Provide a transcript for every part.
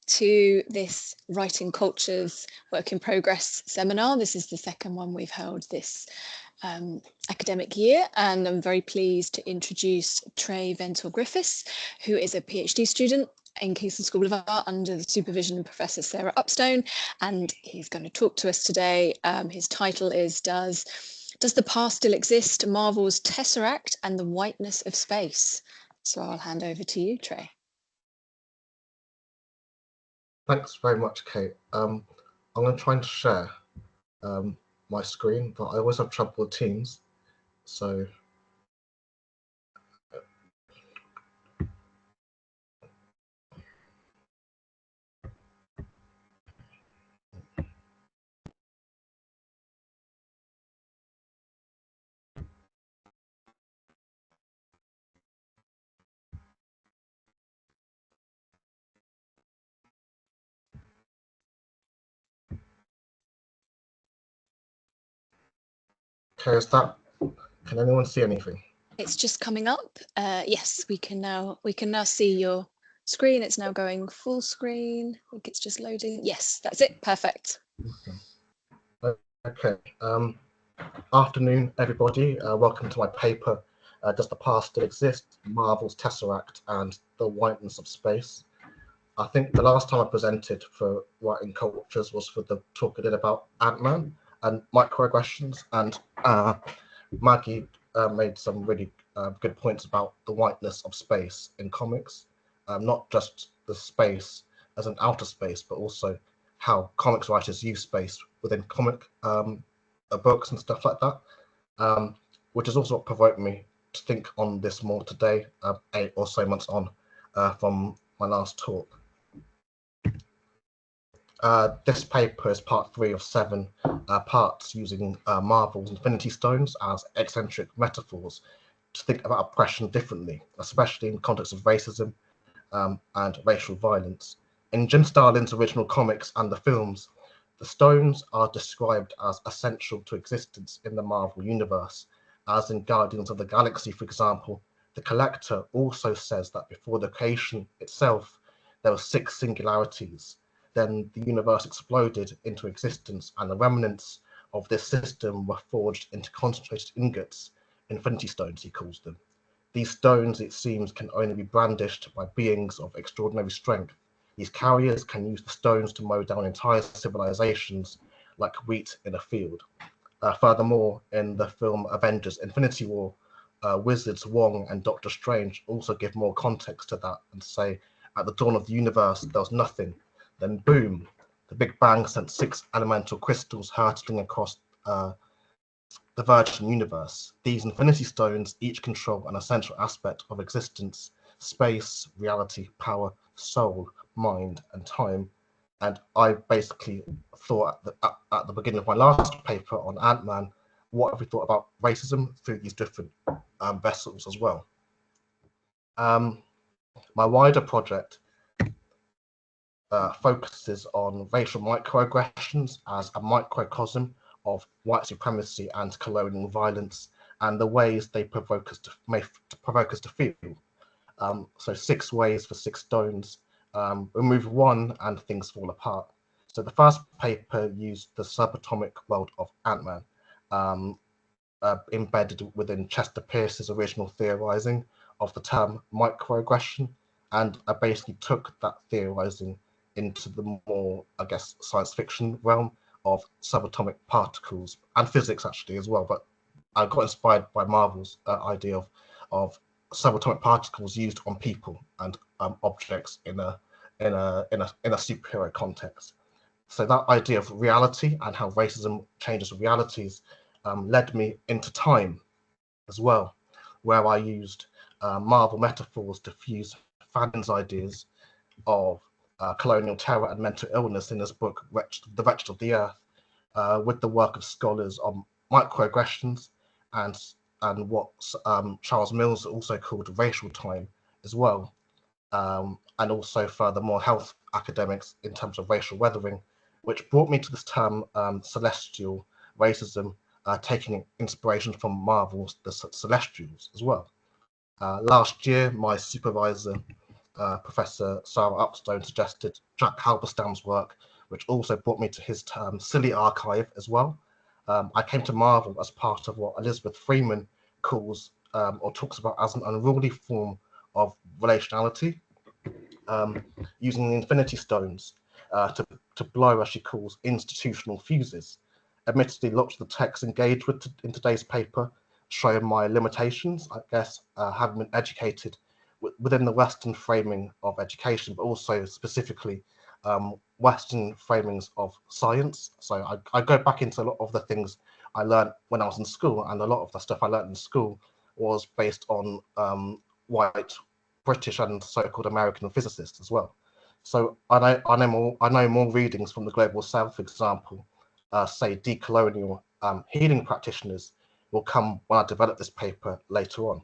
to this Writing Cultures Work in Progress seminar. This is the second one we've held this academic year, and I'm very pleased to introduce Trey Ventour-Griffiths, who is a PhD student in Kingston School of Art under the supervision of Professor Sarah Upstone, and he's going to talk to us today. His title is Does the Past Still Exist? Marvel's Tesseract and the Whiteness of Space. So I'll hand over to you, Trey. Thanks very much, Kate. I'm going to try and share my screen, but I always have trouble with Teams. So can anyone see anything? It's just coming up. Yes, we can now see your screen. It's now going full screen. I think it's just loading. Yes, that's it. Perfect. Okay. Afternoon, everybody. Welcome to my paper, Does the Past Still Exist? Marvel's Tesseract and the Whiteness of Space. I think the last time I presented for Writing Cultures was for the talk I did about Ant-Man and microaggressions, and Maggie made some really good points about the whiteness of space in comics, not just the space as an outer space, but also how comics writers use space within comic books and stuff like that, which is also what provoked me to think on this more today, 8 or so months on from my last talk. This paper is part 3 of 7 parts using Marvel's Infinity Stones as eccentric metaphors to think about oppression differently, especially in the context of racism and racial violence. In Jim Starlin's original comics and the films, the stones are described as essential to existence in the Marvel universe, as in Guardians of the Galaxy, for example. The Collector also says that before the creation itself, there were 6 singularities. Then the universe exploded into existence, and the remnants of this system were forged into concentrated ingots, Infinity Stones, he calls them. These stones, it seems, can only be brandished by beings of extraordinary strength. These carriers can use the stones to mow down entire civilizations like wheat in a field. Furthermore, in the film Avengers: Infinity War, Wizards Wong and Doctor Strange also give more context to that and say, at the dawn of the universe, there was nothing. Then boom, the Big Bang sent 6 elemental crystals hurtling across the virgin universe. These Infinity Stones each control an essential aspect of existence: space, reality, power, soul, mind, and time. And I basically thought at the beginning of my last paper on Ant-Man, what have we thought about racism through these different vessels as well? My wider project focuses on racial microaggressions as a microcosm of white supremacy and colonial violence, and the ways they provoke us to feel. So 6 ways for 6 stones. Remove 1 and things fall apart. So the first paper used the subatomic world of Ant-Man, embedded within Chester Pierce's original theorizing of the term microaggression, and I basically took that theorizing into the more, I guess, science fiction realm of subatomic particles and physics actually as well. But I got inspired by Marvel's idea of subatomic particles used on people and objects in a superhero context. So that idea of reality and how racism changes realities led me into time as well, where I used Marvel metaphors to fuse Fannin's ideas of colonial terror and mental illness in his book, The Wretched of the Earth, with the work of scholars on microaggressions and what Charles Mills also called racial time as well, and also furthermore health academics in terms of racial weathering, which brought me to this term celestial racism, taking inspiration from Marvel's The Celestials as well. Last year, my supervisor Professor Sarah Upstone suggested Jack Halberstam's work, which also brought me to his term silly archive as well. I came to Marvel as part of what Elizabeth Freeman calls or talks about as an unruly form of relationality, using the Infinity Stones to blow, as she calls, institutional fuses. Admittedly, lots of the texts engaged with in today's paper show my limitations, I guess, having been educated within the Western framing of education, but also specifically Western framings of science. So I go back into a lot of the things I learned when I was in school, and a lot of the stuff I learned in school was based on white British and so-called American physicists as well. So I know more readings from the Global South, for example, say decolonial healing practitioners will come when I develop this paper later on.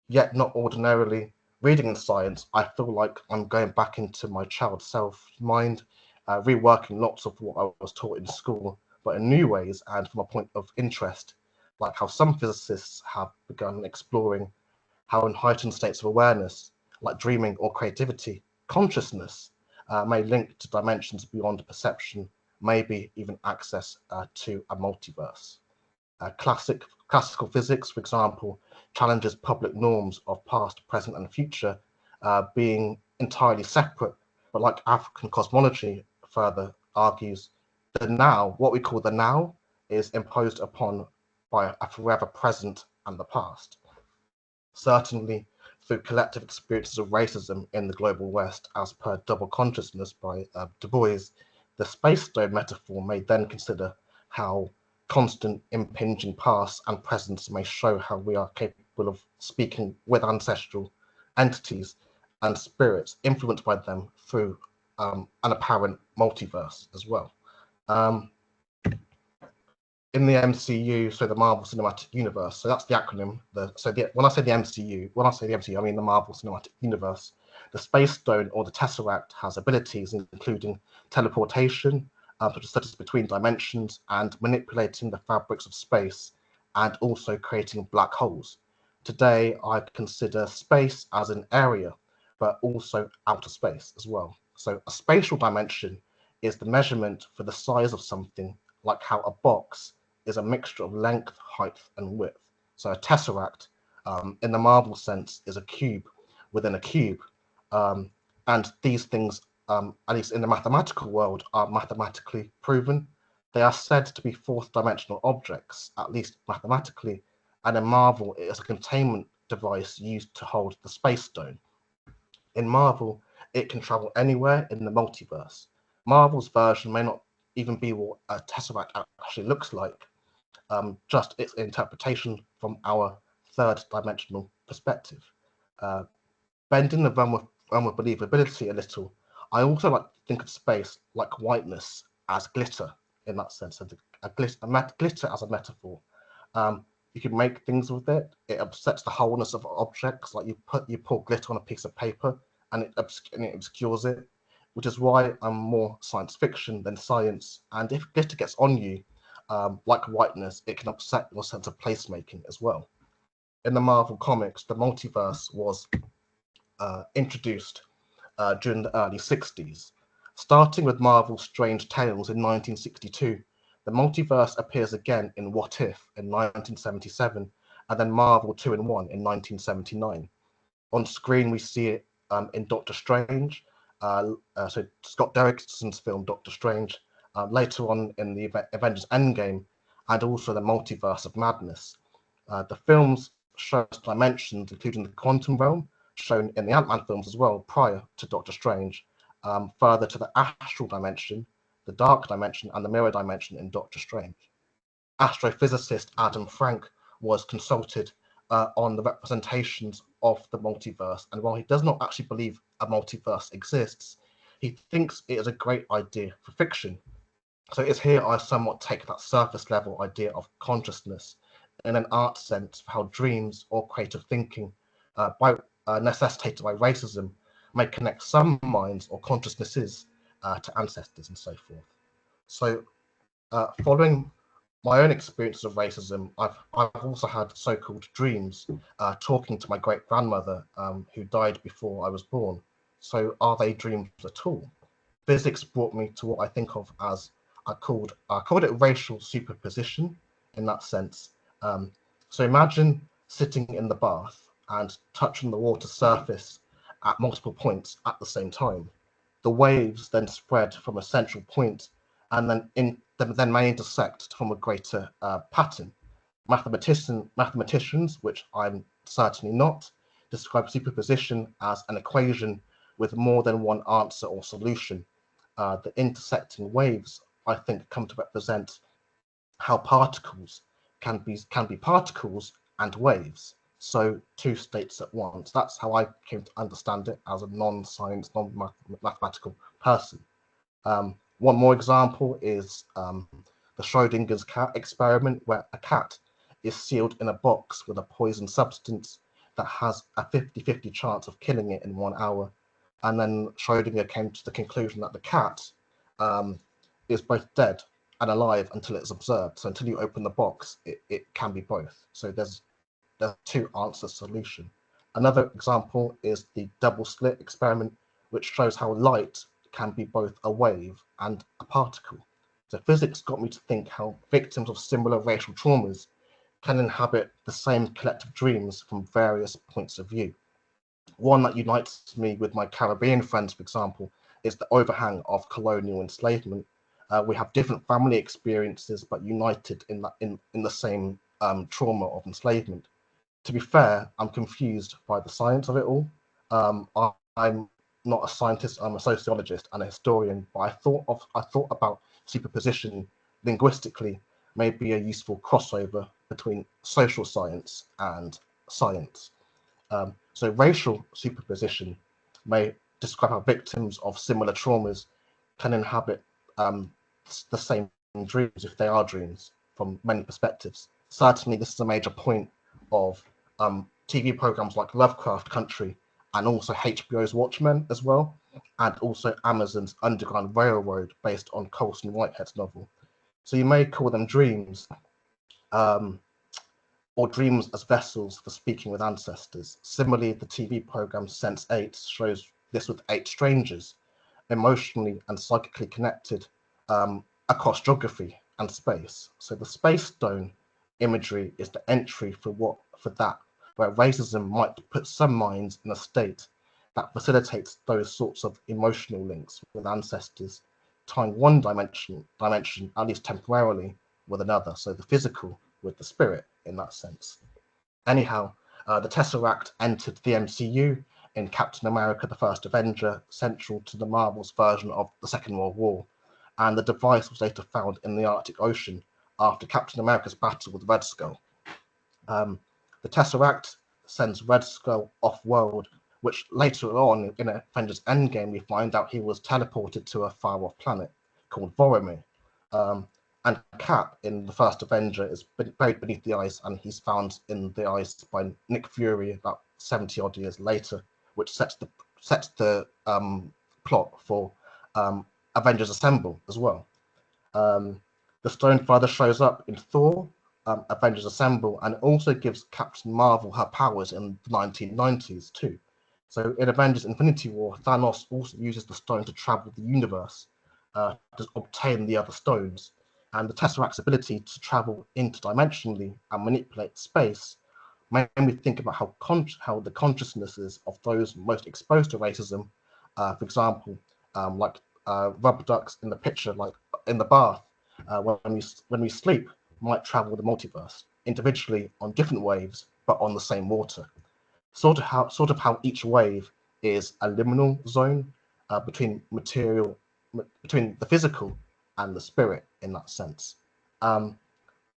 Yet not ordinarily reading in science, I feel like I'm going back into my child self mind, reworking lots of what I was taught in school, but in new ways and from a point of interest, like how some physicists have begun exploring how in heightened states of awareness, like dreaming or creativity, consciousness may link to dimensions beyond perception, maybe even access to a multiverse. Classical physics, for example, challenges public norms of past, present, and future being entirely separate. But like African cosmology further argues, the now, what we call the now, is imposed upon by a forever present and the past. Certainly, through collective experiences of racism in the global West, as per Double Consciousness by Du Bois, the space stone metaphor may then consider how constant impinging past and presence may show how we are capable of speaking with ancestral entities and spirits influenced by them through an apparent multiverse as well. In the MCU, so the Marvel Cinematic Universe, so that's the acronym. When I say the MCU, I mean the Marvel Cinematic Universe. The Space Stone or the Tesseract has abilities including teleportation, such as between dimensions, and manipulating the fabrics of space, and also creating black holes. Today, I consider space as an area, but also outer space as well. So a spatial dimension is the measurement for the size of something, like how a box is a mixture of length, height, and width. So a tesseract, in the Marvel sense, is a cube within a cube. And these things, at least in the mathematical world, are mathematically proven. They are said to be fourth dimensional objects, at least mathematically, and in Marvel, it is a containment device used to hold the space stone. In Marvel, it can travel anywhere in the multiverse. Marvel's version may not even be what a tesseract actually looks like, just its interpretation from our third dimensional perspective. Bending the realm of believability a little, I also like to think of space like whiteness as glitter in that sense, so glitter as a metaphor. You can make things with it. It upsets the wholeness of objects, like you pour glitter on a piece of paper and it obscures it, which is why I'm more science fiction than science. And if glitter gets on you, like whiteness, it can upset your sense of placemaking as well. In the Marvel comics, the multiverse was introduced during the early 60s. Starting with Marvel's Strange Tales in 1962, the multiverse appears again in What If in 1977, and then Marvel 2-in-1 in 1979. On screen, we see it in Doctor Strange, so Scott Derrickson's film Doctor Strange, later on in the Avengers Endgame, and also the Multiverse of Madness. The films show dimensions, including the quantum realm, shown in the Ant-Man films as well, prior to Doctor Strange, further to the astral dimension, the dark dimension, and the mirror dimension in Doctor Strange. Astrophysicist Adam Frank was consulted on the representations of the multiverse, and while he does not actually believe a multiverse exists, he thinks it is a great idea for fiction. So it's here I somewhat take that surface level idea of consciousness in an art sense for how dreams or creative thinking, necessitated by racism, may connect some minds or consciousnesses to ancestors and so forth. So following my own experience of racism, I've also had so-called dreams, talking to my great-grandmother who died before I was born. So are they dreams at all? Physics brought me to what I think of as I called it racial superposition in that sense. So imagine sitting in the bath and touching the water surface at multiple points at the same time. The waves then spread from a central point and then may intersect to form a greater pattern. Mathematicians, which I'm certainly not, describe superposition as an equation with more than one answer or solution. The intersecting waves, I think, come to represent how particles can be particles and waves. So two states at once. That's how I came to understand it as a non-science, non-mathematical person. One more example is the Schrodinger's cat experiment, where a cat is sealed in a box with a poison substance that has a 50-50 chance of killing it in 1 hour. And then Schrodinger came to the conclusion that the cat is both dead and alive until it's observed. So until you open the box, it can be both. So there's two answer solution. Another example is the double slit experiment, which shows how light can be both a wave and a particle. So physics got me to think how victims of similar racial traumas can inhabit the same collective dreams from various points of view. One that unites me with my Caribbean friends, for example, is the overhang of colonial enslavement. We have different family experiences, but united in the same trauma of enslavement. To be fair, I'm confused by the science of it all. I'm not a scientist, I'm a sociologist and a historian, but I thought about superposition linguistically may be a useful crossover between social science and science. So racial superposition may describe how victims of similar traumas can inhabit the same dreams, if they are dreams, from many perspectives. Certainly, this is a major point of TV programs like Lovecraft Country and also HBO's Watchmen as well, and also Amazon's Underground Railroad based on Colson Whitehead's novel. So you may call them dreams, or dreams as vessels for speaking with ancestors. Similarly, the TV program Sense8 shows this with 8 strangers, emotionally and psychically connected across geography and space. So the space stone imagery is the entry for that, where racism might put some minds in a state that facilitates those sorts of emotional links with ancestors, tying one dimension, at least temporarily, with another. So the physical with the spirit in that sense. Anyhow, the Tesseract entered the MCU in Captain America: The First Avenger, central to the Marvel's version of the Second World War, and the device was later found in the Arctic Ocean after Captain America's battle with Red Skull. The Tesseract sends Red Skull off-world, which later on in Avengers Endgame we find out he was teleported to a far-off planet called Voromir. And Cap in the first Avenger is buried beneath the ice, and he's found in the ice by Nick Fury about 70 odd years later, which sets the plot for Avengers Assemble as well. The stone further shows up in Thor, Avengers Assemble, and also gives Captain Marvel her powers in the 1990s too. So in Avengers Infinity War, Thanos also uses the stone to travel the universe to obtain the other stones. And the Tesseract's ability to travel interdimensionally and manipulate space made me think about how the consciousnesses of those most exposed to racism, for example, like rubber ducks in the picture, like in the bath, when we sleep, might travel the multiverse individually on different waves, but on the same water. Sort of how each wave is a liminal zone between the physical and the spirit in that sense.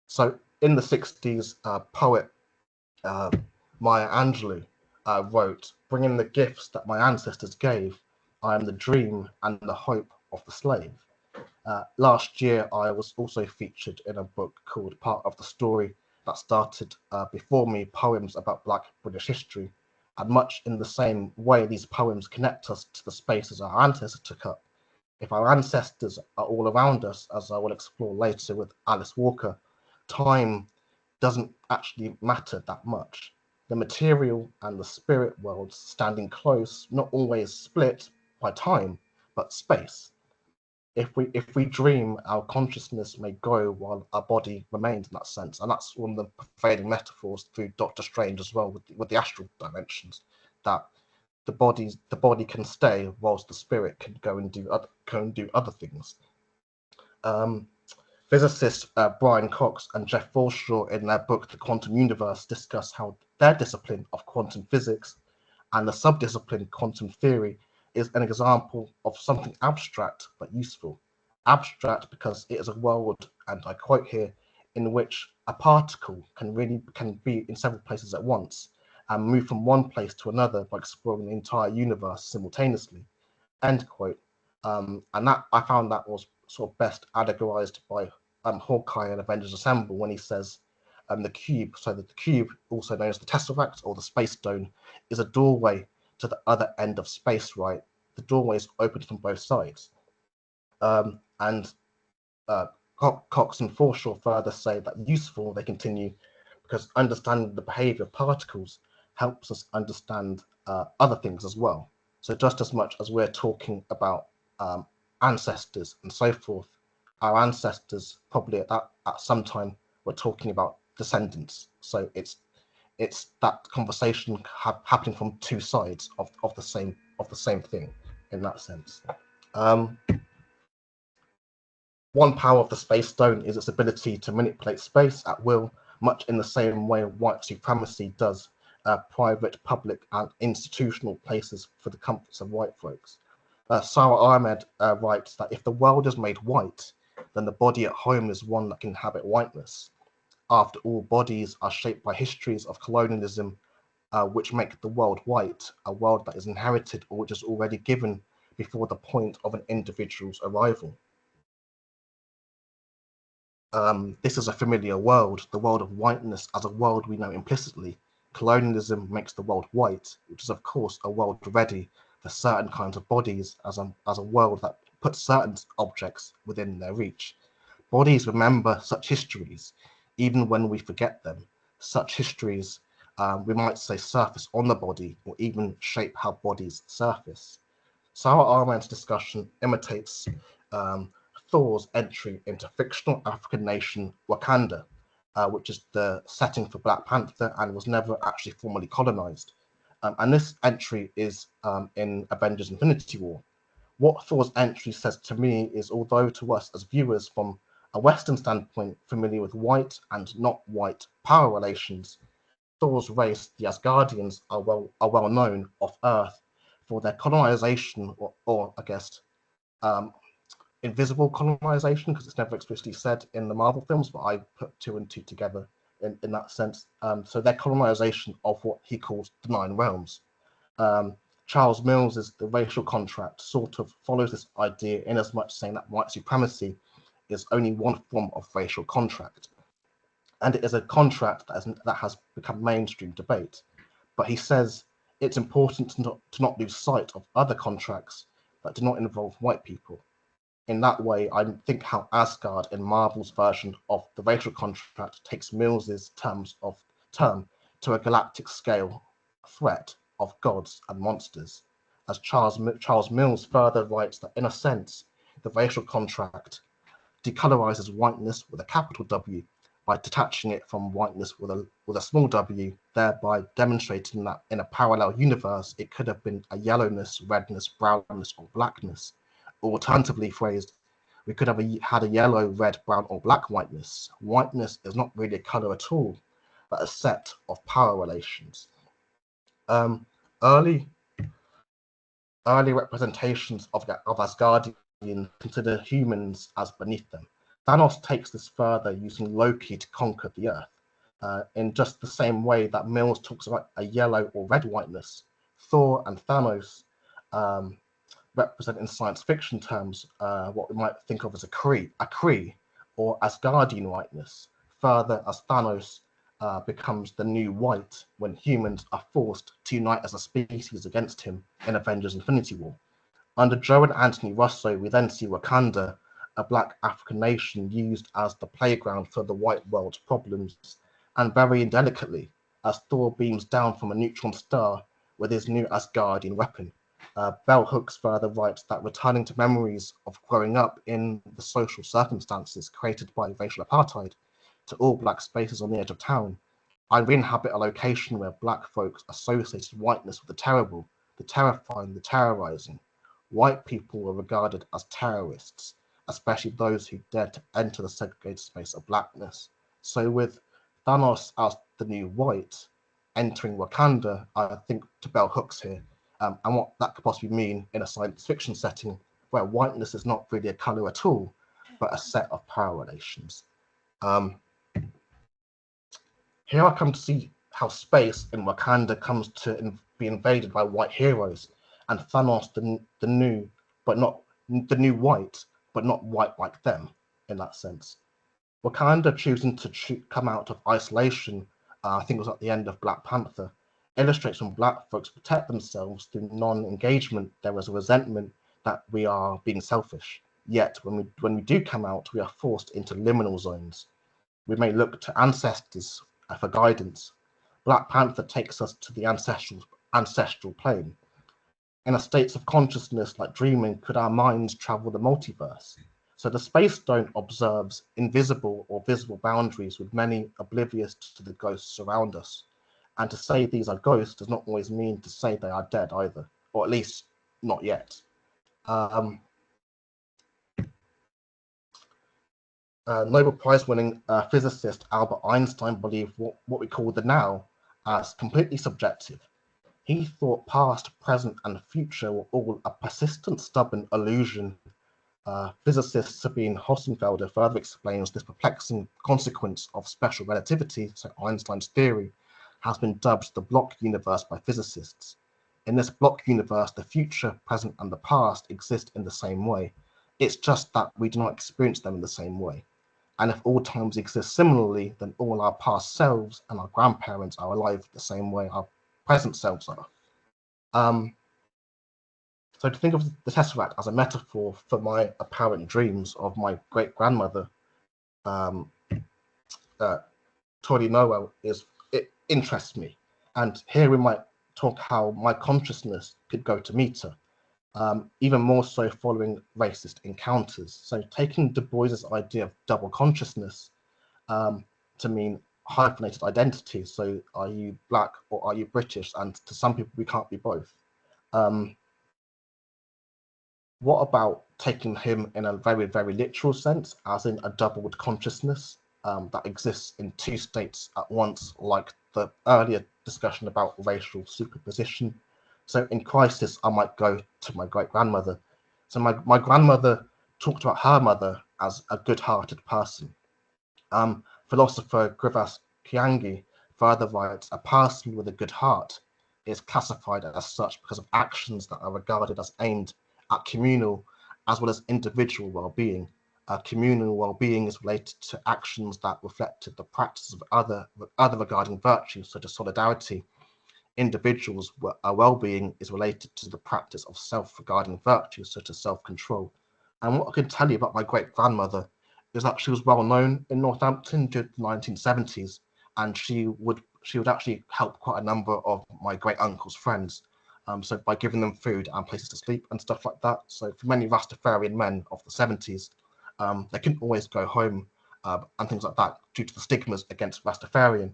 So in the 60s, poet Maya Angelou wrote, "Bringing the gifts that my ancestors gave, I am the dream and the hope of the slave." Last year, I was also featured in a book called Part of the Story that started before me, poems about Black British history. And much in the same way, these poems connect us to the spaces our ancestors took up. If our ancestors are all around us, as I will explore later with Alice Walker, time doesn't actually matter that much. The material and the spirit worlds standing close, not always split by time, but space. If we dream, our consciousness may go while our body remains in that sense, and that's one of the pervading metaphors through Doctor Strange as well with the astral dimensions, that the body can stay whilst the spirit can go and do other things. Physicists Brian Cox and Jeff Forshaw in their book The Quantum Universe discuss how their discipline of quantum physics and the subdiscipline quantum theory is an example of something abstract but useful. Abstract because it is a world, and I quote here, in which a particle can be in several places at once and move from one place to another by exploring the entire universe simultaneously. End quote. And that I found that was sort of best allegorized by Hawkeye in Avengers Assemble when he says the cube, so that the cube, also known as the Tesseract or the Space Stone, is a doorway to the other end of space, right? The doorway is open from both sides. And Cox and Forshaw further say that useful, they continue, because understanding the behavior of particles helps us understand other things as well. So just as much as we're talking about ancestors and so forth, our ancestors probably at some time were talking about descendants. So it's that conversation happening from two sides of the same thing in that sense. One power of the Space Stone is its ability to manipulate space at will, much in the same way white supremacy does private, public, and institutional places for the comforts of white folks. Sarah Ahmed writes that if the world is made white, then the body at home is one that can inhabit whiteness. After all, bodies are shaped by histories of colonialism, which make the world white, a world that is inherited or which is already given before the point of an individual's arrival. This is a familiar world, the world of whiteness as a world we know implicitly. Colonialism makes the world white, which is of course a world ready for certain kinds of bodies as a world that puts certain objects within their reach. Bodies remember such histories, even when we forget them. Such histories, we might say, surface on the body or even shape how bodies surface. Sarah Ahmed's discussion imitates Thor's entry into fictional African nation Wakanda, which is the setting for Black Panther and was never actually formally colonized. And this entry is in Avengers Infinity War. What Thor's entry says to me is, although to us as viewers from a Western standpoint familiar with white and not white power relations, Thor's race, the Asgardians, are well known off Earth for their colonization, or I guess invisible colonization, because it's never explicitly said in the Marvel films, but I put two and two together in that sense. So their colonization of what he calls the Nine Realms. Charles Mills's The Racial Contract sort of follows this idea in as much saying that white supremacy is only one form of racial contract. And it is a contract that has become mainstream debate. But he says it's important to not lose sight of other contracts that do not involve white people. In that way, I think how Asgard in Marvel's version of the racial contract takes Mills's term to a galactic scale threat of gods and monsters. As Charles Mills further writes that, in a sense, the racial contract decolorizes whiteness with a capital W by detaching it from whiteness with a small w, thereby demonstrating that in a parallel universe, it could have been a yellowness, redness, brownness, or blackness. Or alternatively phrased, we could have had a yellow, red, brown, or black whiteness. Whiteness is not really a color at all, but a set of power relations. Early representations of Asgardians consider humans as beneath them. Thanos takes this further using Loki to conquer the Earth. In just the same way that Mills talks about a yellow or red whiteness, Thor and Thanos represent in science fiction terms what we might think of as a Kree, or Asgardian whiteness. Further, as Thanos becomes the new white when humans are forced to unite as a species against him in Avengers Infinity War. Under Joe and Anthony Russo, we then see Wakanda a black African nation used as the playground for the white world's problems, and very indelicately, as Thor beams down from a neutron star with his new Asgardian weapon. Bell Hooks further writes that returning to memories of growing up in the social circumstances created by racial apartheid to all black spaces on the edge of town, I re-inhabit a location where black folks associated whiteness with the terrible, the terrifying, the terrorizing. White people were regarded as terrorists, especially those who dared to enter the segregated space of blackness. So with Thanos as the new white entering Wakanda, I think to Bell Hooks here, and what that could possibly mean in a science fiction setting where whiteness is not really a color at all, but a set of power relations. Here I come to see how space in Wakanda comes to be invaded by white heroes, and Thanos the new, but not the new white, but not white like them in that sense. Wakanda choosing to come out of isolation, I think it was at the end of Black Panther, illustrates when black folks protect themselves through non-engagement, there is a resentment that we are being selfish. Yet when we do come out, we are forced into liminal zones. We may look to ancestors for guidance. Black Panther takes us to the ancestral plane. In a state of consciousness like dreaming, could our minds travel the multiverse? So the space stone observes invisible or visible boundaries, with many oblivious to the ghosts around us. And to say these are ghosts does not always mean to say they are dead either, or at least not yet. Nobel Prize winning physicist Albert Einstein believed what we call the now as completely subjective. He thought past, present, and future were all a persistent, stubborn illusion. Physicist Sabine Hossenfelder further explains this perplexing consequence of special relativity, so Einstein's theory, has been dubbed the block universe by physicists. In this block universe, the future, present, and the past exist in the same way. It's just that we do not experience them in the same way. And if all times exist similarly, then all our past selves and our grandparents are alive the same way our present selves are. So to think of the Tesseract as a metaphor for my apparent dreams of my great-grandmother, Tori Noel, it interests me. And here we might talk how my consciousness could go to meet her, even more so following racist encounters. So taking Du Bois's idea of double consciousness to mean hyphenated identity. So are you black or are you British? And to some people, we can't be both. What about taking him in a very, very literal sense, as in a doubled consciousness that exists in two states at once, like the earlier discussion about racial superposition? So in Crisis, I might go to my great-grandmother. So my grandmother talked about her mother as a good-hearted person. Philosopher Griffiths Kiangi further writes, a person with a good heart is classified as such because of actions that are regarded as aimed at communal as well as individual well-being. Communal well-being is related to actions that reflected the practice of other regarding virtues, such as solidarity. Individuals' well-being is related to the practice of self-regarding virtues, such as self-control. And what I can tell you about my great-grandmother is that she was well known in Northampton during the 1970s, and she would actually help quite a number of my great-uncle's friends. So by giving them food and places to sleep and stuff like that. So for many Rastafarian men of the 70s, they couldn't always go home and things like that due to the stigmas against Rastafarian.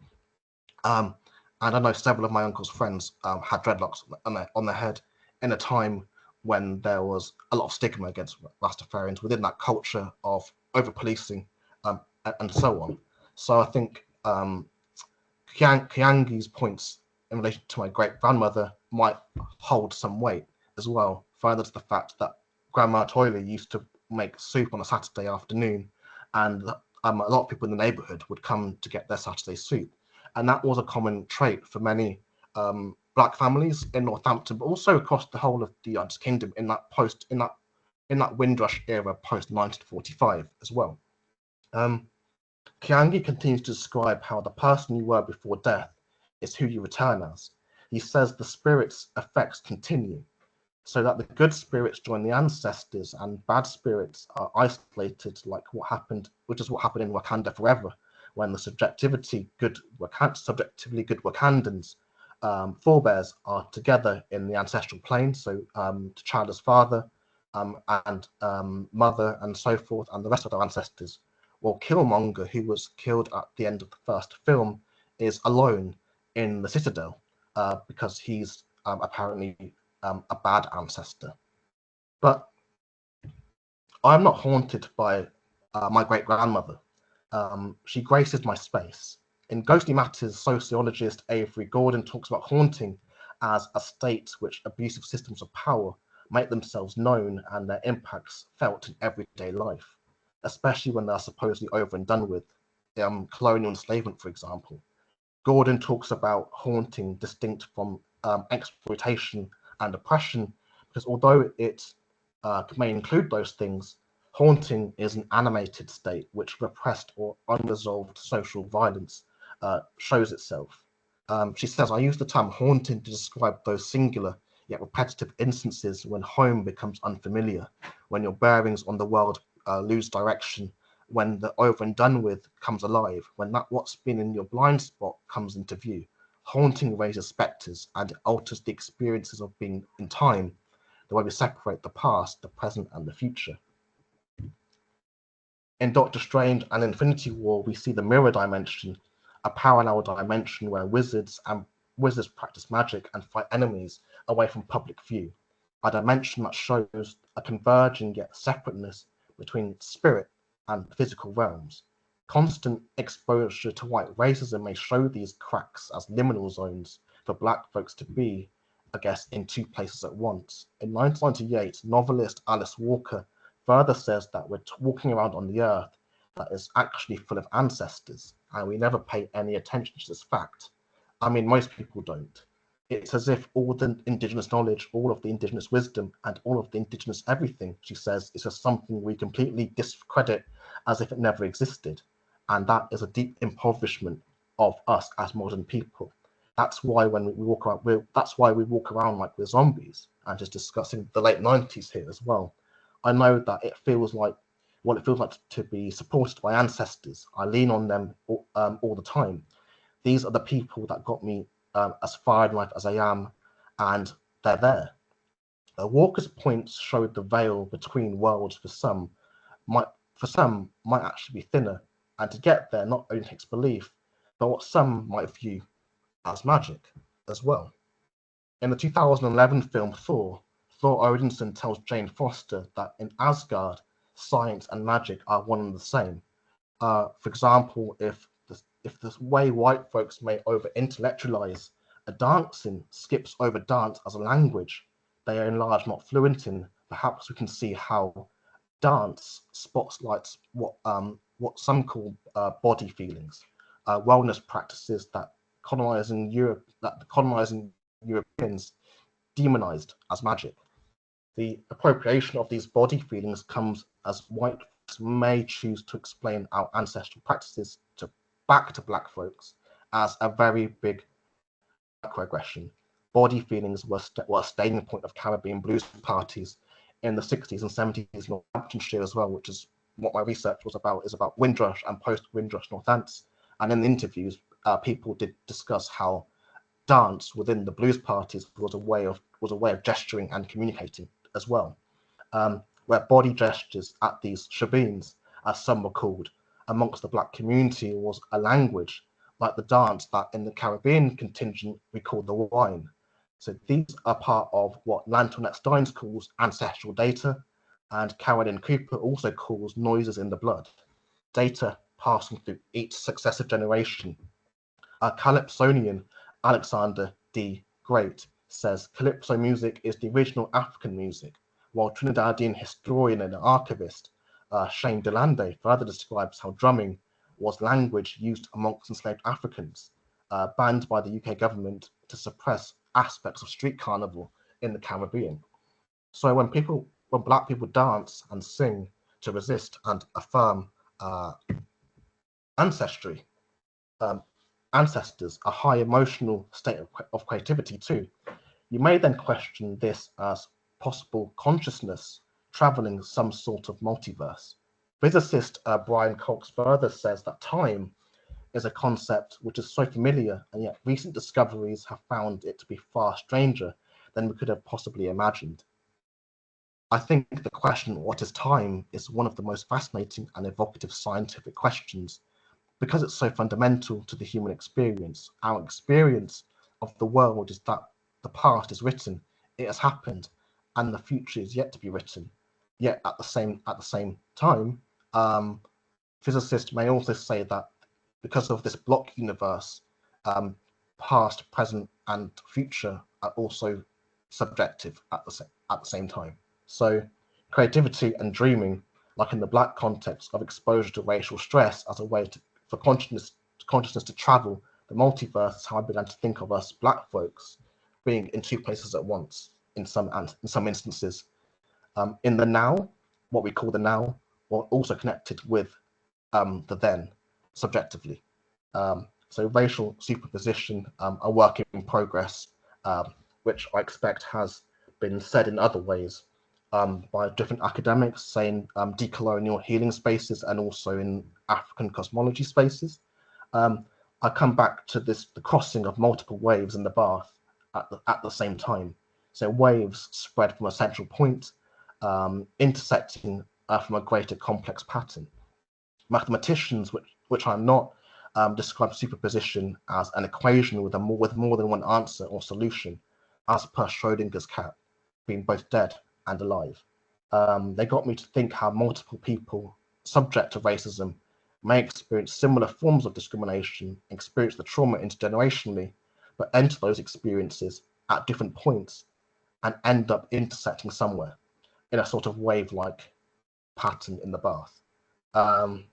And I know several of my uncle's friends had dreadlocks on their head in a time when there was a lot of stigma against Rastafarians within that culture of over-policing and so on. So I think Kiangi's points in relation to my great-grandmother might hold some weight as well, further to the fact that Grandma Toyley used to make soup on a Saturday afternoon, and a lot of people in the neighbourhood would come to get their Saturday soup. And that was a common trait for many black families in Northampton, but also across the whole of the United Kingdom in that Windrush era post 1945 as well. Kiangi continues to describe how the person you were before death is who you return as. He says the spirit's effects continue. so that the good spirits join the ancestors and bad spirits are isolated, like which is what happened in Wakanda Forever, when the subjectively good Wakandans forebears are together in the ancestral plane. So T'Challa's father and mother and so forth, and the rest of their ancestors. Well, Killmonger, who was killed at the end of the first film, is alone in the Citadel because he's apparently a bad ancestor. But I'm not haunted by my great grandmother. She graces my space. In Ghostly Matters, sociologist Avery Gordon talks about haunting as a state which abusive systems of power make themselves known and their impacts felt in everyday life, especially when they are supposedly over and done with. Colonial enslavement, for example. Gordon talks about haunting distinct from exploitation and oppression, because although it may include those things, haunting is an animated state which repressed or unresolved social violence shows itself. She says, I use the term haunting to describe those singular yet repetitive instances when home becomes unfamiliar, when your bearings on the world lose direction, when the over and done with comes alive, when that what's been in your blind spot comes into view. Haunting raises spectres and it alters the experiences of being in time, the way we separate the past, the present, and the future. In Doctor Strange and Infinity War, we see the mirror dimension, a parallel dimension where wizards practice magic and fight enemies away from public view, a dimension that shows a converging yet separateness between spirit and physical realms. Constant exposure to white racism may show these cracks as liminal zones for Black folks to be, I guess, in two places at once. In 1998, novelist Alice Walker further says that we're walking around on the earth that is actually full of ancestors, and we never pay any attention to this fact. I mean, most people don't. It's as if all the indigenous knowledge, all of the indigenous wisdom, and all of the indigenous everything, she says, is just something we completely discredit as if it never existed. And that is a deep impoverishment of us as modern people. That's why when we walk around, that's why we walk around like we're zombies, and just discussing the late 90s here as well. I know that it feels like what it feels like to be supported by ancestors. I lean on them all the time. These are the people that got me as far in life as I am, and they're there. Walker's points showed the veil between worlds for some might actually be thinner, and to get there not only takes belief, but what some might view as magic as well. In the 2011 film Thor Odinson tells Jane Foster that in Asgard, science and magic are one and the same. For example, if the way white folks may over-intellectualize a dancing skips over dance as a language they are in large not fluent in, perhaps we can see how dance spotlights what some call body feelings, wellness practices that colonizing Europeans demonized as magic. The appropriation of these body feelings comes as white folks may choose to explain our ancestral practices back to Black folks as a very big microaggression. Body feelings were a staying point of Caribbean blues parties in the 60s and 70s in Northamptonshire as well, which is what my research was about, is about Windrush and post-Windrush Northants. And in the interviews, people did discuss how dance within the blues parties was a way of gesturing and communicating as well, where body gestures at these shebeens, as some were called, amongst the Black community was a language, like the dance that in the Caribbean contingent we call the wine. So these are part of what Lantoinette Steins calls ancestral data, and Carolyn Cooper also calls noises in the blood, data passing through each successive generation. Calypsonian Alexander D. Great says Calypso music is the original African music, while Trinidadian historian and archivist Shane DeLande further describes how drumming was language used amongst enslaved Africans, banned by the UK government to suppress aspects of street carnival in the Caribbean. So when Black people dance and sing to resist and affirm ancestry, ancestors, a high emotional state of creativity too, you may then question this as possible consciousness traveling some sort of multiverse. Physicist Brian Cox further says that time is a concept which is so familiar, and yet recent discoveries have found it to be far stranger than we could have possibly imagined. I think the question, what is time, is one of the most fascinating and evocative scientific questions because it's so fundamental to the human experience. Our experience of the world is that the past is written, it has happened, and the future is yet to be written. Yet at the same time, physicists may also say that because of this block universe, past, present, and future are also subjective at the same time. So creativity and dreaming, like in the Black context of exposure to racial stress as a way for consciousness to travel the multiverse, is how I began to think of us Black folks being in two places at once in some instances. In the now, what we call the now, or also connected with the then, subjectively. So racial superposition, a work in progress, which I expect has been said in other ways by different academics, saying decolonial healing spaces and also in African cosmology spaces. I come back to the crossing of multiple waves in the bath at the same time. So waves spread from a central point, intersecting from a greater complex pattern. Mathematicians, which are not, describe superposition as an equation with more than one answer or solution, as per Schrodinger's cat, being both dead and alive. They got me to think how multiple people subject to racism may experience similar forms of discrimination, experience the trauma intergenerationally, but enter those experiences at different points and end up intersecting somewhere in a sort of wave-like pattern in the bath. And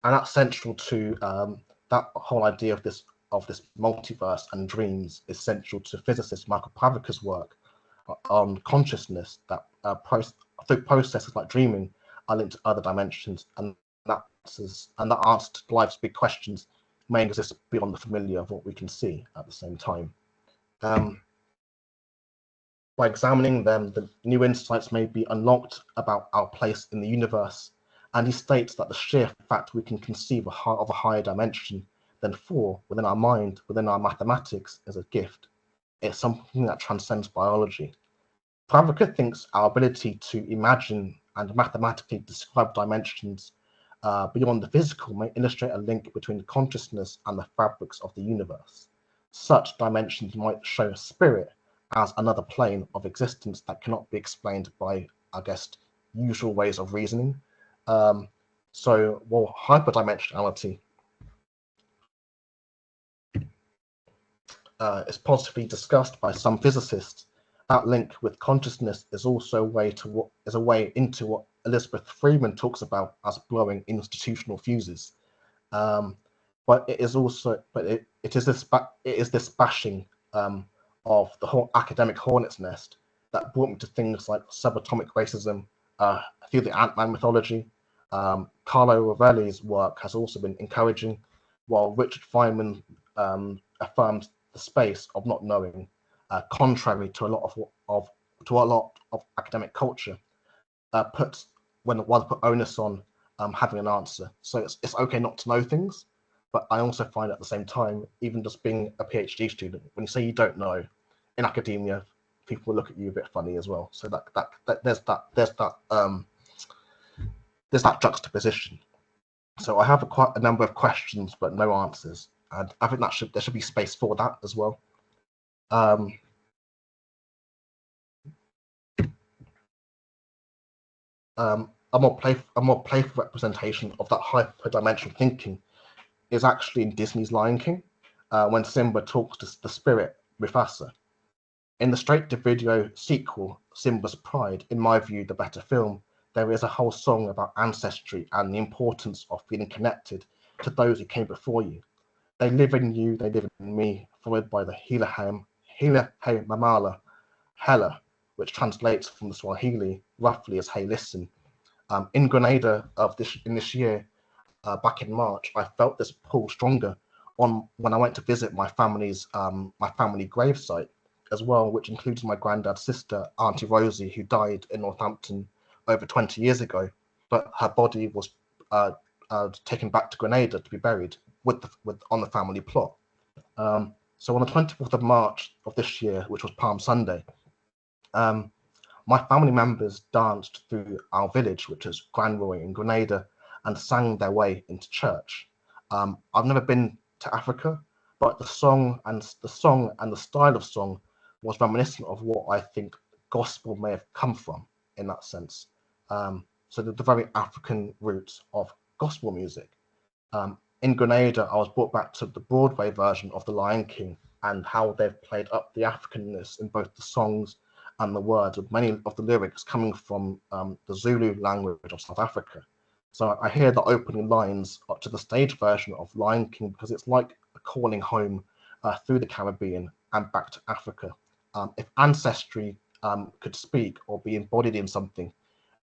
that's central to that whole idea of this multiverse and dreams is central to physicist Michael Pavica's work on consciousness, that through processes like dreaming are linked to other dimensions, and that answer to life's big questions may exist beyond the familiar of what we can see at the same time. By examining them, the new insights may be unlocked about our place in the universe, and he states that the sheer fact we can conceive of a higher dimension than four within our mind, within our mathematics, is a gift. It's something that transcends biology. Pavica thinks our ability to imagine and mathematically describe dimensions beyond the physical may illustrate a link between consciousness and the fabrics of the universe. Such dimensions might show spirit as another plane of existence that cannot be explained by, I guess, usual ways of reasoning. So while hyperdimensionality is positively discussed by some physicists, that link with consciousness is also a way into what Elizabeth Freeman talks about as blowing institutional fuses. But it is this bashing of the whole academic hornet's nest that brought me to things like subatomic racism, through the Ant-Man mythology. Carlo Rovelli's work has also been encouraging, while Richard Feynman affirms the space of not knowing, contrary to a lot of academic culture, puts onus on having an answer. So it's okay not to know things, but I also find at the same time, even just being a PhD student, when you say you don't know in academia, people will look at you a bit funny as well. So there's that juxtaposition. So I have quite a number of questions, but no answers, and I think there should be space for that as well. A more playful representation of that hyperdimensional thinking is actually in Disney's Lion King, when Simba talks to the spirit Mufasa. In the straight-to-video sequel, Simba's Pride, in my view, the better film, there is a whole song about ancestry and the importance of feeling connected to those who came before you. They live in you, they live in me, followed by the Hila Hey Mamala, Hela, which translates from the Swahili roughly as "Hey, listen." In Grenada in this year, back in March, I felt this pull stronger when I went to visit my family gravesite as well, which includes my granddad's sister, Auntie Rosie, who died in Northampton over 20 years ago, but her body was taken back to Grenada to be buried on the family plot. So on the 24th of March of this year, which was Palm Sunday, my family members danced through our village, which is Granroy in Grenada, and sang their way into church. I've never been to Africa, but the song and the style of song was reminiscent of what I think gospel may have come from in that sense. So the very African roots of gospel music. In Grenada, I was brought back to the Broadway version of The Lion King and how they've played up the Africanness in both the songs and the words, with many of the lyrics coming from the Zulu language of South Africa. So I hear the opening lines up to the stage version of Lion King because it's like a calling home through the Caribbean and back to Africa. If ancestry could speak or be embodied in something,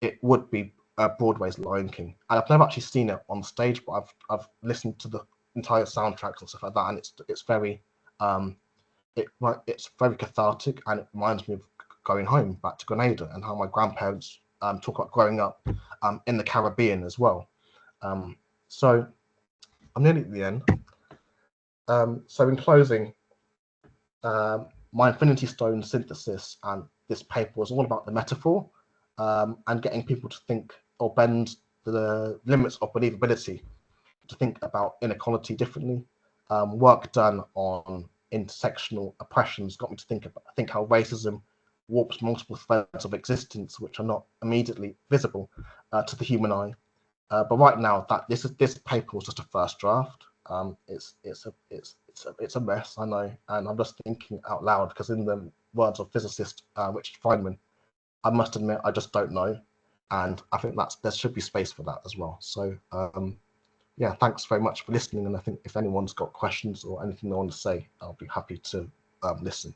it would be Broadway's Lion King. And I've never actually seen it on stage, but I've listened to the entire soundtracks and stuff like that, and it's very very cathartic, and it reminds me of going home back to Grenada and how my grandparents talk about growing up in the Caribbean as well. So I'm nearly at the end. So in closing, my Infinity Stone synthesis and this paper was all about the metaphor and getting people to think or bend the limits of believability to think about inequality differently. Work done on intersectional oppressions got me to think how racism warps multiple threads of existence which are not immediately visible to the human eye. But right now, this paper was just a first draft. It's a mess, I know, and I'm just thinking out loud because in the words of physicist Richard Feynman, I must admit I just don't know, and I think there should be space for that as well. So yeah, thanks very much for listening, and I think if anyone's got questions or anything they want to say, I'll be happy to listen.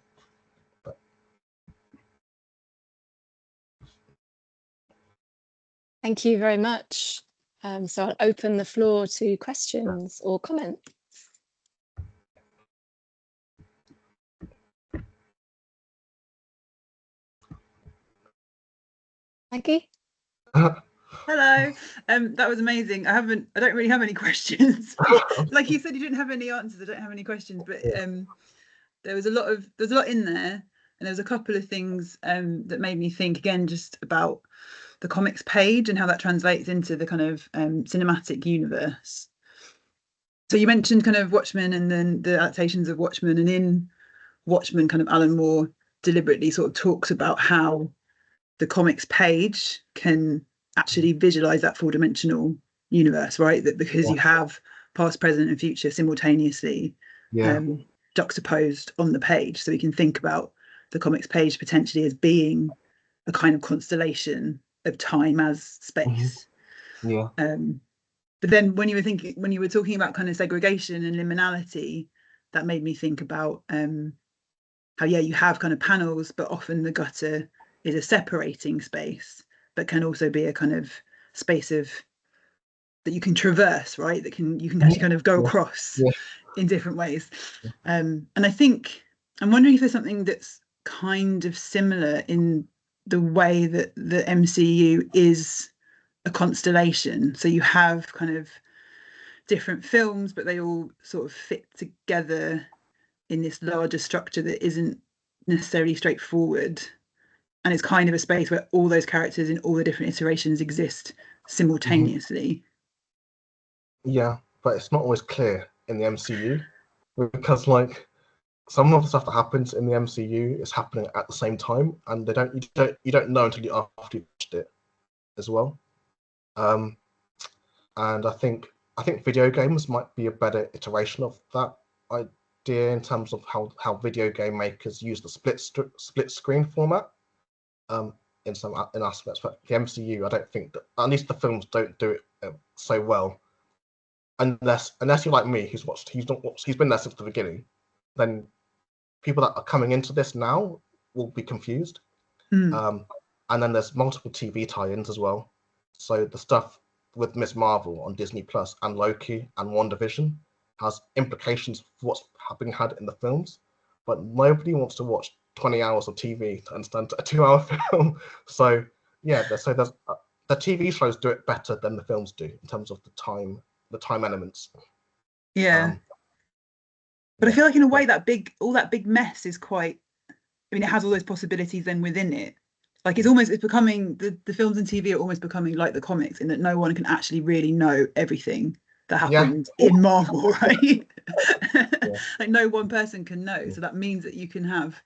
Thank you very much. So I'll open the floor to questions or comments. Maggie? Hello. That was amazing. I don't really have any questions. Like you said, you didn't have any answers. I don't have any questions, but there was a lot in there, and there was a couple of things that made me think again just about the comics page and how that translates into the kind of cinematic universe. So you mentioned kind of Watchmen and then the adaptations of Watchmen, and in Watchmen, kind of Alan Moore deliberately sort of talks about how the comics page can actually visualize that four-dimensional universe, right? That because you have past, present, and future simultaneously juxtaposed on the page, so we can think about the comics page potentially as being a kind of constellation of time as space. But then when you were talking about kind of segregation and liminality, that made me think about how you have kind of panels, but often the gutter is a separating space, but can also be a kind of space of that you can traverse, right? That you can actually kind of go across in different ways. And I think I'm wondering if there's something that's kind of similar in the way that the MCU is a constellation. So you have kind of different films, but they all sort of fit together in this larger structure that isn't necessarily straightforward. And it's kind of a space where all those characters in all the different iterations exist simultaneously. Yeah, but it's not always clear in the MCU because like some of the stuff that happens in the MCU is happening at the same time, and you don't know until after you've watched it as well. And I think video games might be a better iteration of that idea in terms of how video game makers use the split screen format. In aspects, but the MCU, I don't think that, at least the films don't do it so well. Unless you're like me, who's been there since the beginning, then people that are coming into this now will be confused. And then there's multiple TV tie-ins as well. So the stuff with Ms. Marvel on Disney Plus and Loki and WandaVision has implications for what's being had in the films, but nobody wants to watch 20 hours of TV to understand a 2-hour film. So yeah, there's the TV shows do it better than the films do in terms of the time elements. Yeah. But I feel like in a way all that big mess is quite, I mean, it has all those possibilities then within it. Like it's becoming, the films and TV are almost becoming like the comics in that no one can actually really know everything that happened in Marvel, right? Like no one person can know. So that means that you can have,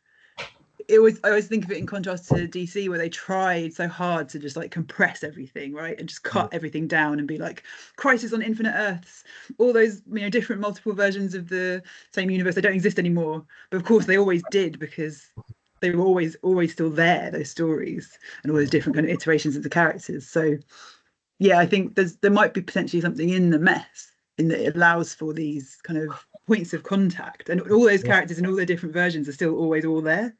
I always think of it in contrast to DC, where they tried so hard to just like compress everything, right, and just cut everything down and be like Crisis on Infinite Earths, all those, you know, different multiple versions of the same universe. They don't exist anymore, but of course they always did, because they were always still there, those stories and all those different kind of iterations of the characters. So yeah, I think there might be potentially something in the mess in that it allows for these kind of points of contact, and all those characters and all their different versions are still always all there.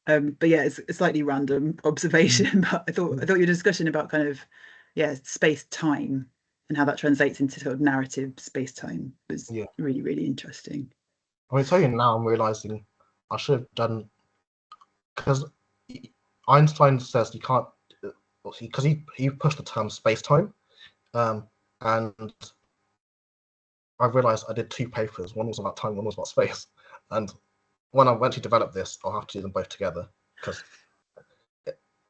But yeah, it's a slightly random observation, but I thought your discussion about kind of space time and how that translates into sort of narrative space time was really, really interesting. I mean, tell you now, I'm realizing I should have done, because Einstein says you can't, because he pushed the term space time, and I realized I did 2 papers. One was about time, one was about space, and when I eventually develop this, I'll have to do them both together, because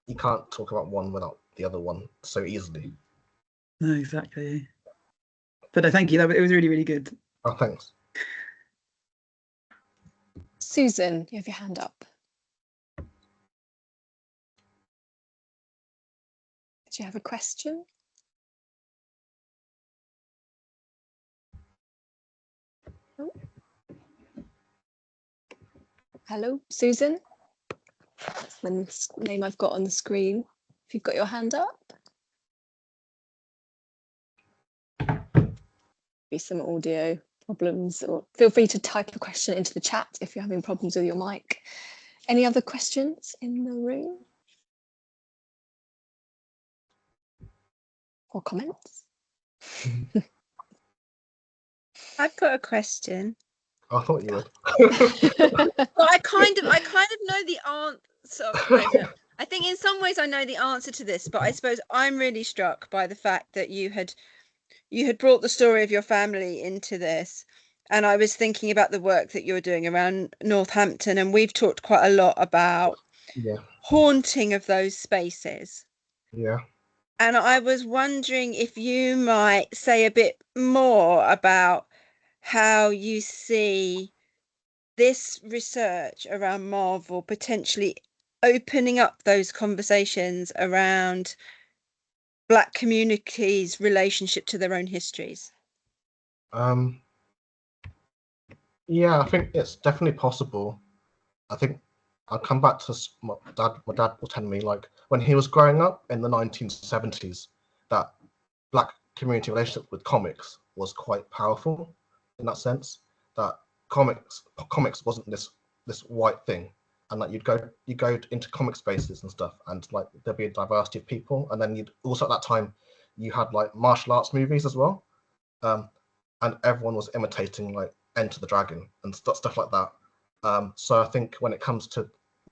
you can't talk about one without the other one so easily. No, exactly. But thank you. It was really, really good. Oh, thanks. Susan, you have your hand up. Do you have a question? Oh. Hello, Susan. That's the name I've got on the screen. If you've got your hand up. Be some audio problems, or feel free to type a question into the chat if you're having problems with your mic. Any other questions in the room? Or comments? I've got a question. I thought you would. Well, I kind of know the answer. I think in some ways I know the answer to this, but I suppose I'm really struck by the fact that you had brought the story of your family into this, and I was thinking about the work that you're doing around Northampton, and we've talked quite a lot about haunting of those spaces. Yeah. And I was wondering if you might say a bit more about how you see this research around Marvel potentially opening up those conversations around Black communities' relationship to their own histories. Yeah, I think it's definitely possible. I think I'll come back to my dad. My dad was telling me, like, when he was growing up in the 1970s, that Black community relationship with comics was quite powerful in that sense, that comics wasn't this white thing, and like you go into comic spaces and stuff, and like there'd be a diversity of people, and then you'd also at that time you had like martial arts movies as well, and everyone was imitating like Enter the Dragon and stuff like that. So I think when it comes to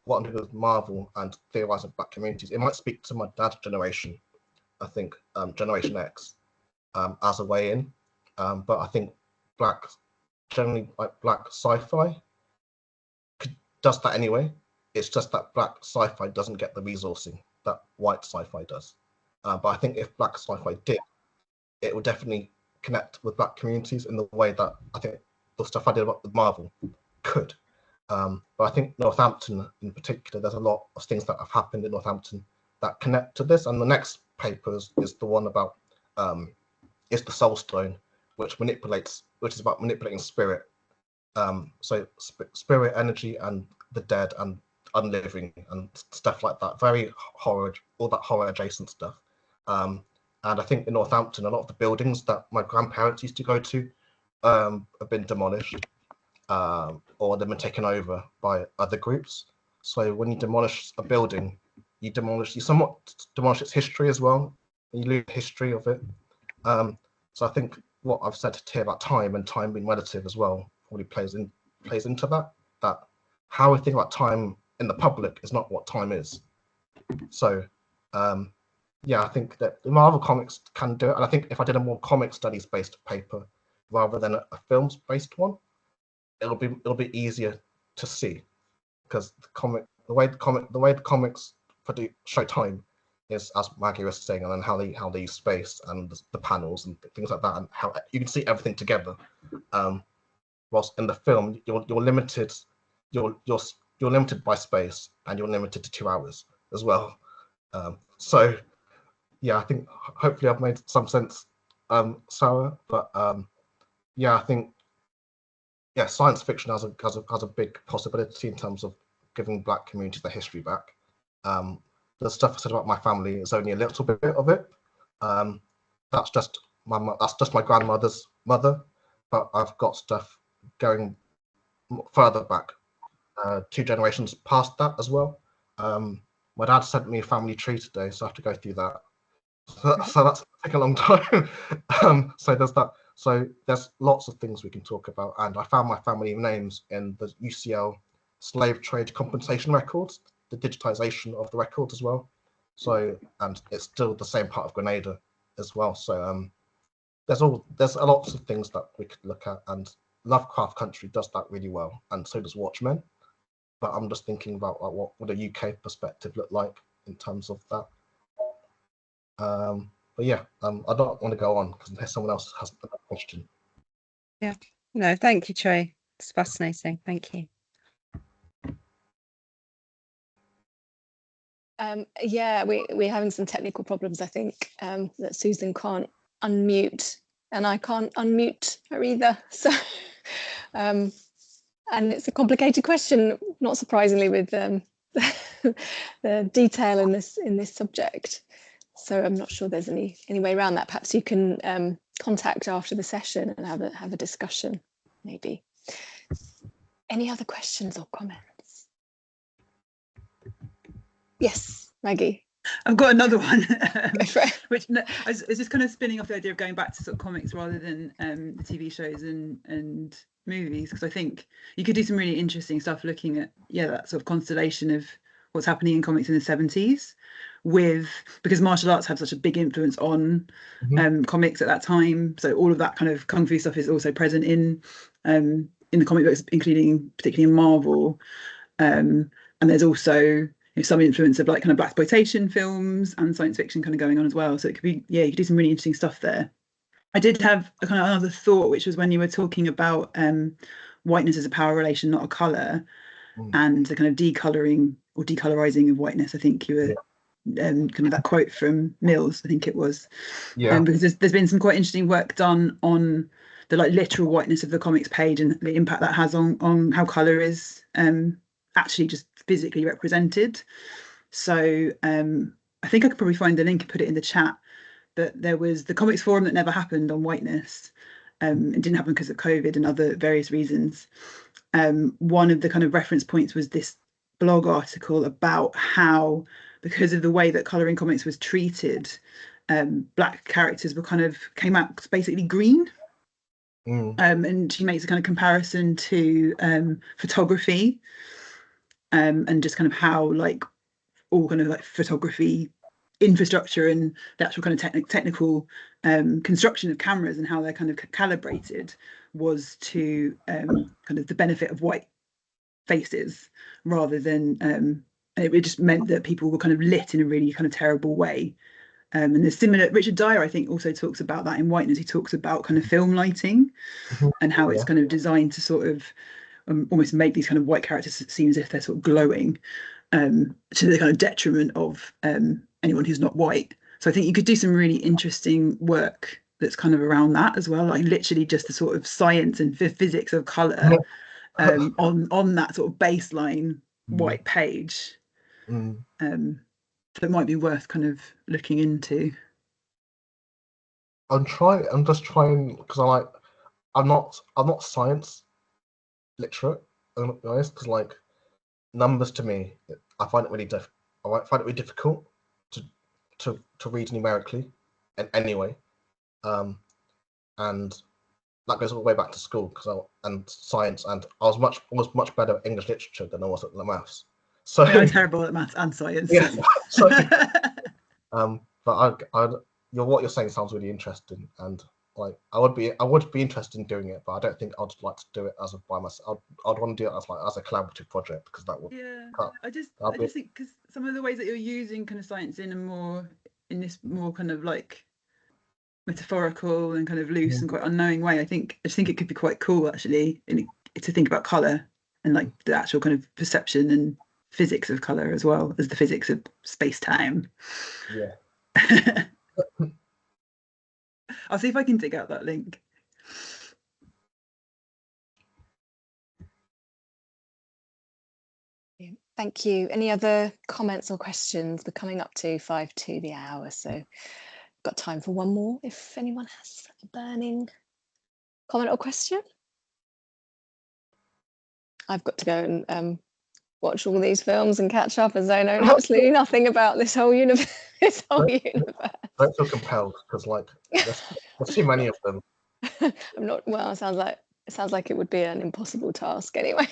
what I'm doing with Marvel and theorizing Black communities, it might speak to my dad's generation. I think Generation X as a way in, but I think generally Black sci-fi does that anyway. It's just that Black sci-fi doesn't get the resourcing that white sci-fi does. But I think if Black sci-fi did, it would definitely connect with Black communities in the way that I think the stuff I did with Marvel could. But I think Northampton in particular, there's a lot of things that have happened in Northampton that connect to this. And the next paper is the one about is the Soul Stone, which is about manipulating spirit. So spirit, energy, and the dead and unliving and stuff like that. Very horror, all that horror adjacent stuff. And I think in Northampton, a lot of the buildings that my grandparents used to go to have been demolished, or they've been taken over by other groups. So when you demolish a building, you somewhat demolish its history as well. You lose the history of it. So I think what I've said here about time and time being relative as well probably plays into that how we think about time in the public is not what time is. So yeah, I think that Marvel Comics can do it, and I think if I did a more comic studies based paper rather than a films based one, it'll be easier to see, because the way the comics show time is, as Maggie was saying, and then how they use space and the panels and things like that, and how you can see everything together. Whilst in the film, you're limited, you're limited by space, and you're limited to 2 hours as well. So yeah, I think hopefully I've made some sense, Sarah. But yeah, I think science fiction has a big possibility in terms of giving Black communities their history back. The stuff I said about my family is only a little bit of it. That's just my grandmother's mother, but I've got stuff going further back, 2 generations past that as well. My dad sent me a family tree today, so I have to go through that. So that's taken a long time. So there's that. So there's lots of things we can talk about, and I found my family names in the UCL slave trade compensation records, the digitization of the records as well. So, and it's still the same part of Grenada as well. So there's a lots of things that we could look at, and Lovecraft Country does that really well, and so does Watchmen. But I'm just thinking about like, what would a UK perspective look like in terms of that. But yeah, I don't want to go on because in case someone else has a question. Yeah, no, thank you, Trey. It's fascinating. Thank you. Yeah, we're having some technical problems, I think, that Susan can't unmute, and I can't unmute her either. So, and it's a complicated question, not surprisingly, with the detail in this subject. So I'm not sure there's any way around that. Perhaps you can contact after the session and have a discussion, maybe. Any other questions or comments? Yes, Maggie. I've got another one, which is just kind of spinning off the idea of going back to sort of comics rather than the TV shows and movies, because I think you could do some really interesting stuff looking at that sort of constellation of what's happening in comics in the 70s, because martial arts had such a big influence on comics at that time. So all of that kind of kung fu stuff is also present in the comic books, including particularly in Marvel, and there's also some influence of like kind of blaxploitation films and science fiction kind of going on as well. So it could be, you could do some really interesting stuff there. I did have a kind of another thought, which was when you were talking about whiteness as a power relation, not a colour, and the kind of decoloring or decolorizing of whiteness. I think you were kind of that quote from Mills, I think it was. Yeah. Because there's been some quite interesting work done on the like literal whiteness of the comics page and the impact that has on how colour is actually just physically represented. So I think I could probably find the link and put it in the chat, but there was the comics forum that never happened on whiteness. It didn't happen because of COVID and other various reasons. One of the kind of reference points was this blog article about how, because of the way that colouring comics was treated, Black characters came out basically green. And she makes a kind of comparison to photography, and just kind of how like all kind of like photography infrastructure and the actual kind of technical construction of cameras and how they're kind of calibrated was to kind of the benefit of white faces rather than it just meant that people were kind of lit in a really kind of terrible way. And there's similar, Richard Dyer I think also talks about that in Whiteness. He talks about kind of film lighting and how it's kind of designed to sort of almost make these kind of white characters seem as if they're sort of glowing, to the kind of detriment of anyone who's not white. So I think you could do some really interesting work that's kind of around that as well, like literally just the sort of science and physics of colour on that sort of baseline white page. So it might be worth kind of looking into. I'm just trying because I'm not science literate, I'm not honest, because like numbers to me, I find it really difficult to read numerically in any way. And that goes all the way back to school and science, and I was much better at English literature than I was at the maths. So I'm terrible at maths and science. yeah, so but what you're saying sounds really interesting, and like I would be interested in doing it, but I don't think I'd like to do it as by myself. I'd want to do it as a collaborative project, because that would I just think because some of the ways that you're using kind of science in this more kind of like metaphorical and kind of loose and quite unknowing way, I just think it could be quite cool actually to think about colour and like the actual kind of perception and physics of colour as well as the physics of space-time. Yeah. I'll see if I can dig out that link. Thank you. Any other comments or questions? We're coming up to 5 to the hour, so got time for one more if anyone has a burning comment or question. I've got to go and watch all these films and catch up, as I know absolutely nothing about this whole universe. Don't feel compelled, because like there's too many of them. I'm not. Well, it sounds like it would be an impossible task anyway.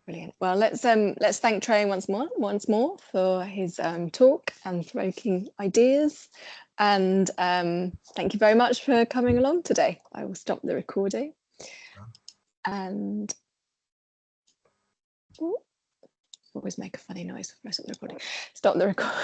Brilliant. Well, let's thank Trey once more for his talk and provoking ideas, and thank you very much for coming along today. I will stop the recording, and always make a funny noise when I stop the recording. Stop the recording.